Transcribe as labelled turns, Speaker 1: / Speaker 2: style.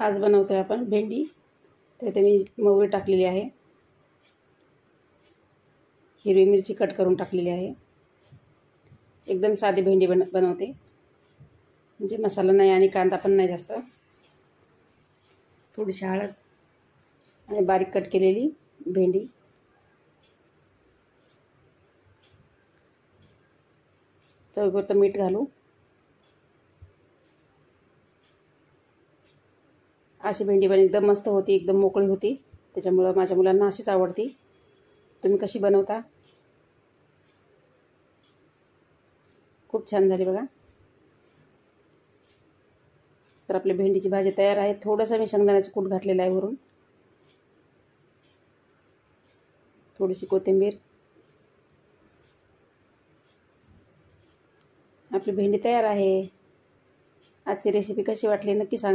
Speaker 1: आज बनवतोय आपण भेंडी। तर मी मोहरी टाकलेली आहे, हिरवी मिरची कट करून टाकलेली आहे। एकदम साधी भेंडी बनवते, म्हणजे मसाला नाही आणि कांदा पण नाही जास्त। थोडीशी हळद आणि बारीक कट केलेली भेंडी, चवीपुरतं मीठ घालू। अशी भेंडी पण एकदम मस्त होती, एकदम मोकळी होती, त्याच्यामुळे माझ्या मुलांना अशीच आवडती। तुम्ही कशी बनवता? खूप छान झाली बघा। तर आपली भेंडीची भाजी तयार आहे। थोडंसं मी शेंगदाण्याचं कूट घातलेलं आहे वरून, थोडीशी कोथिंबीर। आपली भेंडी तयार आहे। आजची रेसिपी कशी वाटली नक्की सांगा।